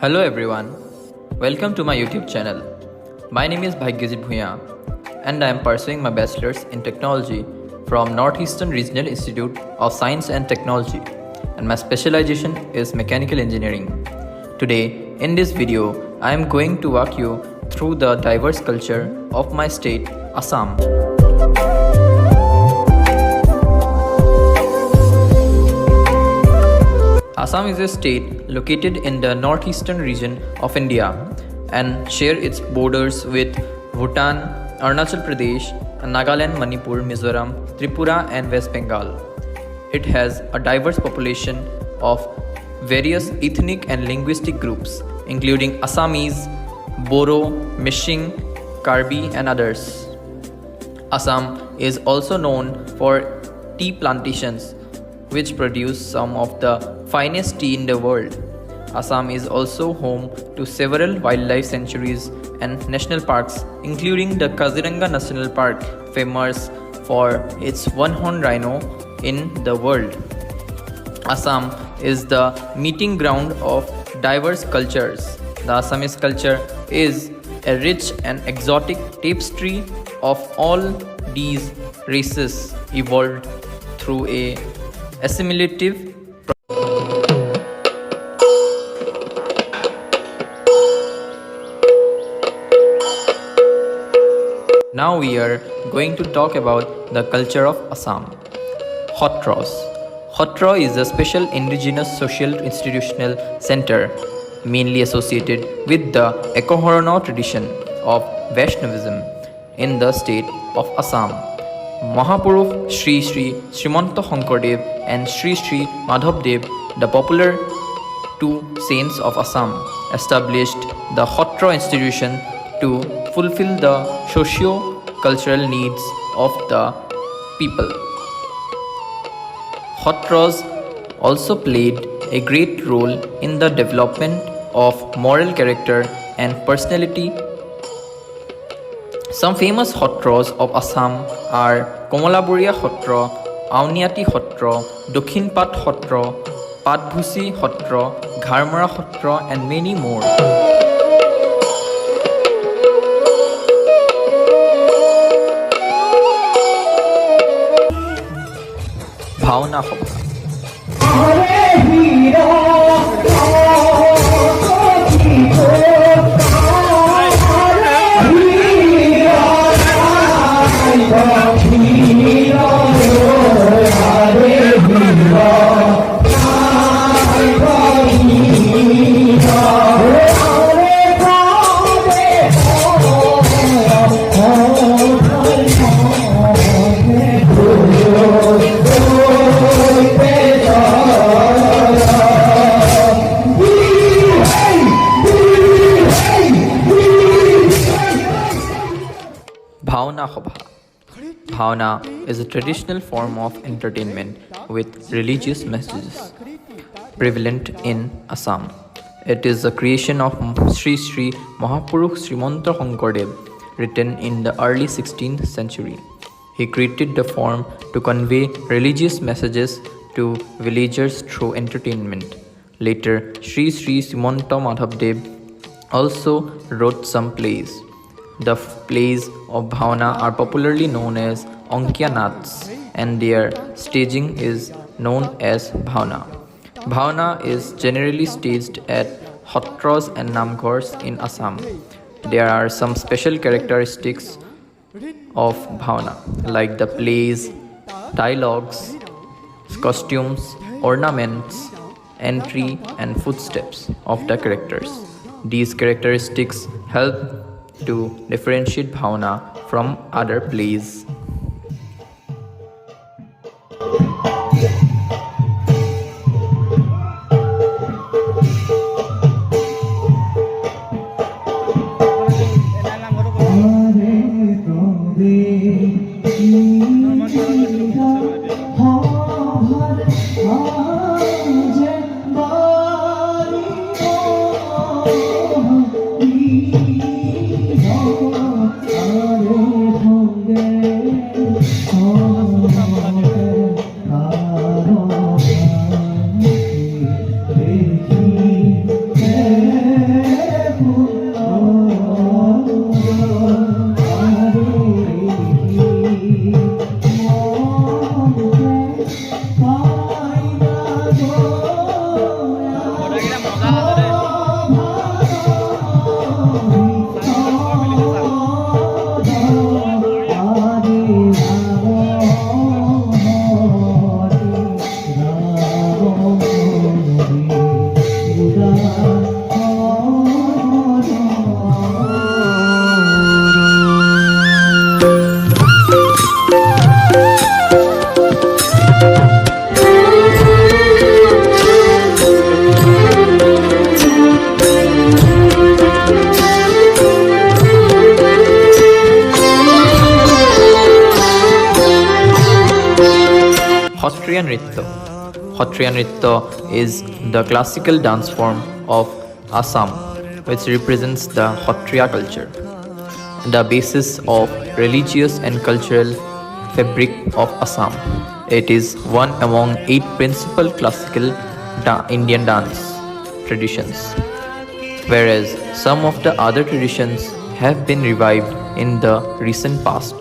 Hello everyone, welcome to my YouTube channel. My name is Bhagyajit Bhuyan and I am pursuing my bachelor's in technology from Northeastern Regional Institute of Science and Technology, and my specialization is mechanical engineering. Today in this video I am going to walk you through the diverse culture of my state, Assam. Assam is a state located in the northeastern region of India and share its borders with Bhutan, Arunachal Pradesh, Nagaland, Manipur, Mizoram, Tripura and West Bengal. It has a diverse population of various ethnic and linguistic groups including Assamese, Bora, Mishing, Karbi and others. Assam is also known for tea plantations which produce some of the finest tea in the world. Assam is also home to several wildlife sanctuaries and national parks, including the Kaziranga National Park, famous for its one-horned rhino in the world. Assam is the meeting ground of diverse cultures. The Assamese culture is a rich and exotic tapestry of all these races evolved through a assimilative. Now we are going to talk about the culture of Assam. Satras. Satra is a special indigenous social institutional center mainly associated with the Ekohorana tradition of Vaishnavism in the state of Assam. Mahapurush Sri Sri Srimanta Shankardev and Sri Sri Madhavdev, the popular two saints of Assam, established the Satra institution to fulfill the socio-cultural needs of the people. Satras also played a great role in the development of moral character and personality. Some famous Satras of Assam are Komalaburia Satra, Auniati Satra, Dokhinpat Satra, Patbhusi Satra, Gharmara Satra and many more. Bhaona Sabha. Bhaona Sabha. Bhaona is a traditional form of entertainment with religious messages prevalent in Assam. It is a creation of Sri Sri Mahapurush Srimanta Shankardev, written in the early 16th century. He created the form to convey religious messages to villagers through entertainment. Later, Sri Sri Srimanta Madhavdev also wrote some plays. The plays of Bhaona are popularly known as Onkia Nats and their staging is known as Bhaona. Bhaona is generally staged at Satras and Namghars in Assam. There are some special characteristics of Bhaona like the plays, dialogues, costumes, ornaments, entry and footsteps of the characters. These characteristics help to differentiate Bhaona from other plays. Sattriya Nritya. Sattriya Nritya is the classical dance form of Assam, which represents the Sattriya culture, the basis of religious and cultural fabric of Assam. It is one among 8 principal classical Indian dance traditions, whereas some of the other traditions have been revived in the recent past.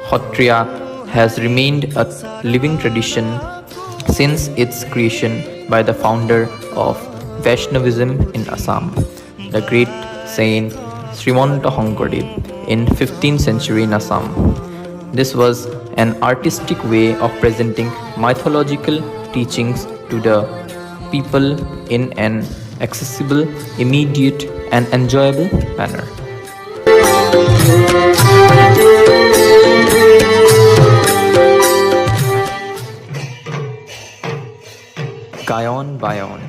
Sattriya has remained a living tradition since its creation by the founder of Vaishnavism in Assam, the great saint Srimanta Shonkardev in 15th century in Assam. This was an artistic way of presenting mythological teachings to the people in an accessible, immediate and enjoyable manner. Gayan Bayan.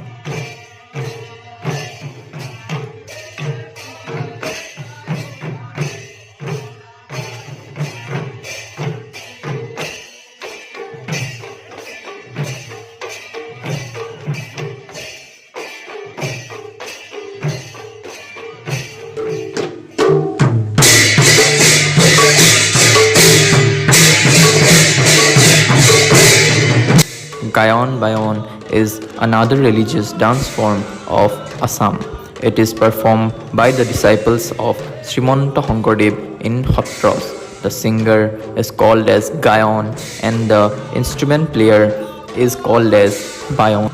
Gayan Bayan is another religious dance form of Assam. It is performed by the disciples of Srimanta Shonkardev in Satras. The singer is called as Gayan and the instrument player is called as Bayan.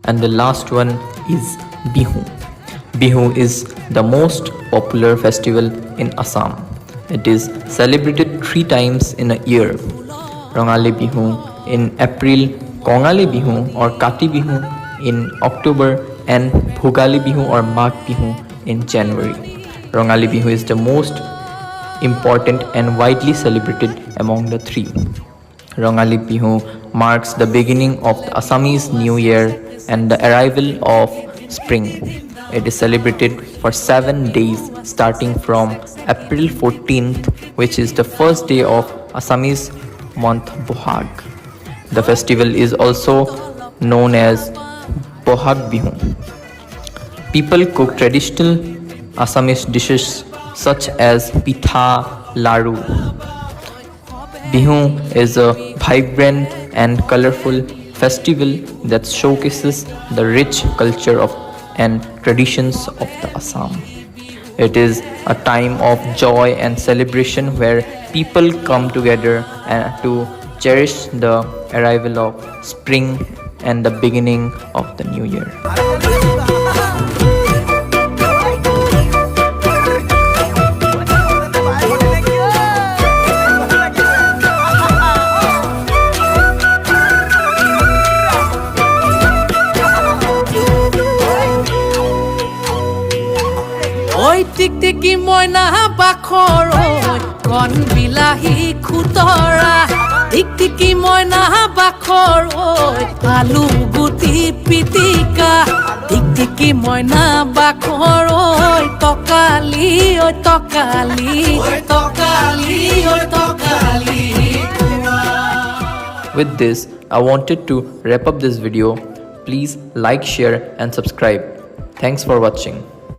And the last one is Bihu. Bihu is the most popular festival in Assam. It is celebrated 3 times in a year. Rongali Bihu in April, Kongali Bihu or Kati Bihu in October and Bhogali Bihu or Magh Bihu in January. Rongali Bihu is the most important and widely celebrated among the 3. Rongali Bihu marks the beginning of the Assamese New Year and the arrival of spring. It is celebrated for 7 days starting from April 14th, which is the first day of Assamese month Bohag. The festival is also known as Bohag Bihu. People cook traditional Assamese dishes such as pitha, laru. Bihu is a vibrant and colorful festival that showcases the rich culture of and traditions of the Assam. It is a time of joy and celebration where people come together to cherish the arrival of spring and the beginning of the new year. টিকটিকি ময়না বাখৰ কণ বিলাহী খুতৰা টিকটিকি ময়না বাখৰ আলু গুটি পিটিকা টিকটিকি ময়না বাখৰ তকালি তকালি তকালি তকালি. With this, I wanted to wrap up this video. Please like, share and subscribe. Thanks for watching.